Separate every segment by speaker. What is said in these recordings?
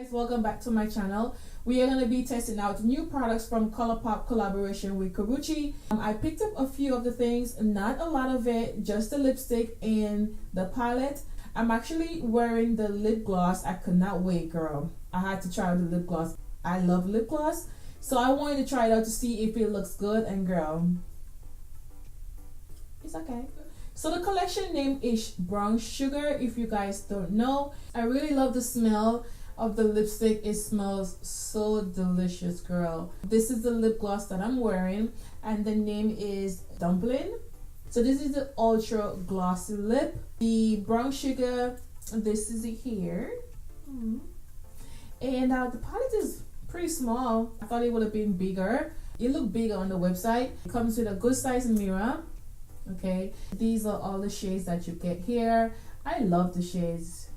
Speaker 1: Guys, welcome back to my channel. We are going to be testing out new products from Colourpop collaboration with Karrueche. I picked up a few of the things, not a lot of it, just the lipstick and the palette. I'm actually wearing the lip gloss. I could not wait, girl. I had to try the lip gloss. I love lip gloss, so I wanted to try it out to see if it looks good, and girl, it's okay. So the collection name is Brown Sugar, if you guys don't know. I really love the smell of the lipstick. It smells so delicious, girl. This is the lip gloss that I'm wearing, and the name is Dumpling. So this is the ultra glossy lip. The Brown Sugar, this is it here. And the palette is pretty small. I thought it would have been bigger. It looked bigger on the website. It comes with a good size mirror. Okay, these are all the shades that you get here. I love the shades.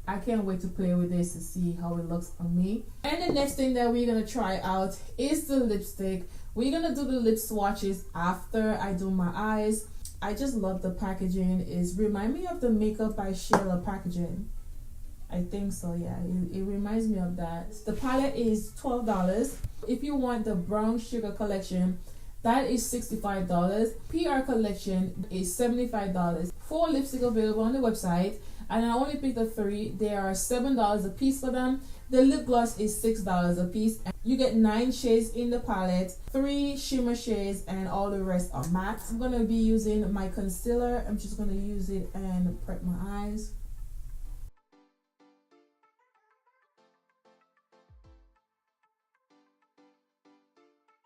Speaker 1: I can't wait to play with this to see how it looks on me. And the next thing that we're gonna try out is the lipstick. We're gonna do the lip swatches after I do my eyes. I just love the packaging. It reminds me of the Makeup by Sheila packaging. I think so, yeah. It reminds me of that. The palette is $12. If you want the Brown Sugar collection, that is $65. PR collection is $75. 4 lipstick available on the website, and I only picked up 3. They are $7 a piece for them. The lip gloss is $6 a piece. You get 9 shades in the palette, 3 shimmer shades, and all the rest are matte. I'm gonna be using my concealer. I'm just gonna use it and prep my eyes.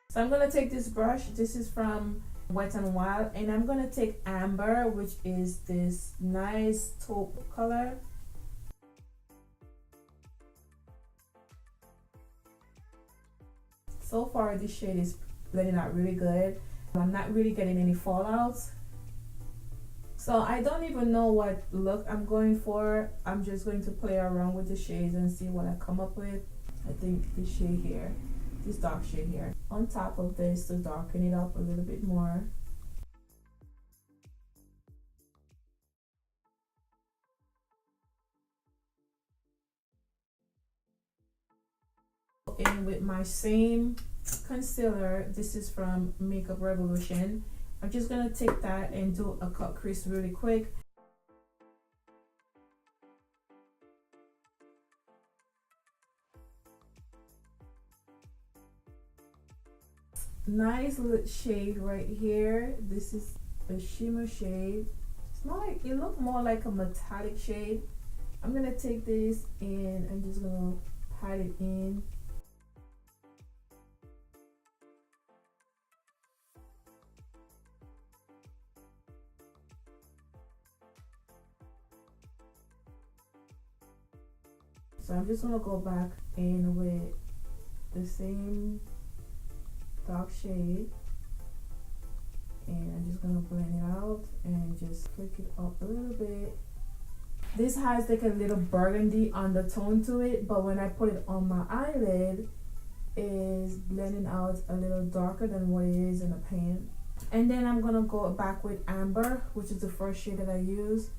Speaker 1: So I'm gonna take this brush. This is from Wet n Wild, and I'm gonna take Amber, which is this nice taupe color. So far, this shade is blending out really good. I'm not really getting any fallouts. So I don't even know what look I'm going for. I'm just going to play around with the shades and see what I come up with. I think this shade here, this dark shade here, on top of this to darken it up a little bit more. In with my same concealer, this is from Makeup Revolution. I'm just gonna take that and do a cut crease really quick. Nice little shade right here. This is a shimmer shade. It's more like, it look more like a metallic shade. I'm gonna take this and I'm just gonna pat it in. So I'm just gonna go back in with the same dark shade, and I'm just gonna blend it out and just flick it up a little bit. This has like a little burgundy undertone to it, but when I put it on my eyelid, is blending out a little darker than what it is in the pan. And then I'm gonna go back with Amber, which is the first shade that I use,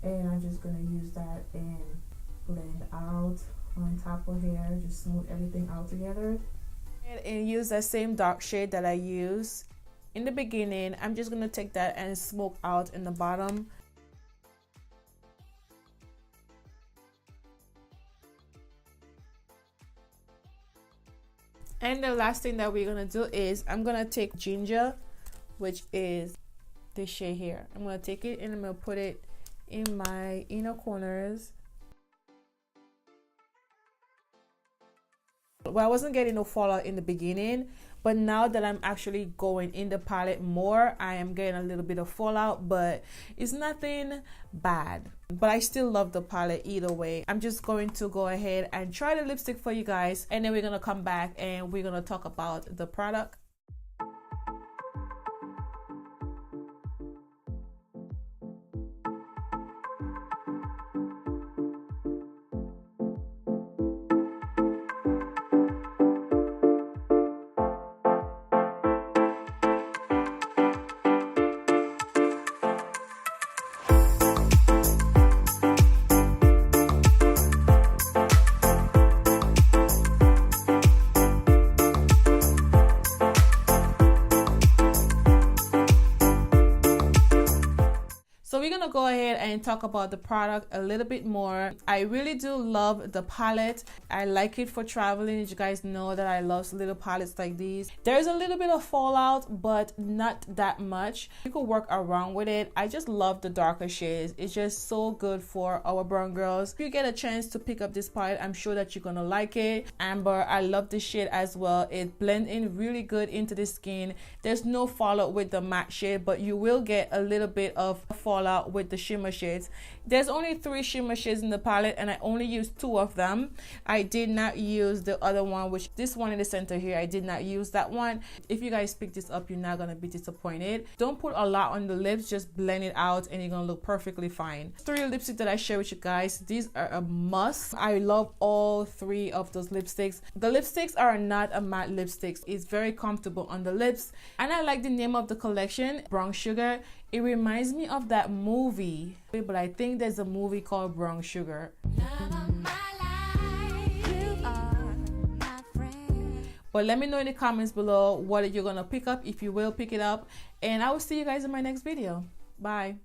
Speaker 1: and I'm just gonna use that and blend out on top of here, just smooth everything out together. And use that same dark shade that I used in the beginning. I'm just gonna take that and smoke out in the bottom. And the last thing that we're gonna do is I'm gonna take Ginger, which is this shade here. I'm gonna take it and I'm gonna put it in my inner corners. Well, I wasn't getting no fallout in the beginning, but now that I'm actually going in the palette more, I am getting a little bit of fallout, but it's nothing bad. But I still love the palette either way. I'm just going to go ahead and try the lipstick for you guys, and then we're gonna come back and we're gonna talk about the product. go ahead and talk about the product a little bit more. I really do love the palette. I like it for traveling. You guys know that I love little palettes like these. There's a little bit of fallout, but not that much. You could work around with it. I just love the darker shades. It's just so good for our brown girls. If you get a chance to pick up this palette, I'm sure that you're gonna like it. Amber, I love this shade as well. It blends in really good into the skin. There's no fallout with the matte shade, but you will get a little bit of fallout with the shimmer shades. There's only 3 shimmer shades in the palette, and I only used 2 of them. I did not use the other one, which this one in the center here, I did not use that one. If you guys pick this up, you're not gonna be disappointed. Don't put a lot on the lips, just blend it out and you're gonna look perfectly fine. 3 lipsticks that I share with you guys. These are a must. I love all 3 of those lipsticks. The lipsticks are not a matte lipsticks. It's very comfortable on the lips, and I like the name of the collection, Brown Sugar. It reminds me of that movie, but I think there's a movie called Brown Sugar. But let me know in the comments below what you're gonna pick up, if you will pick it up, and I will see you guys in my next video. Bye.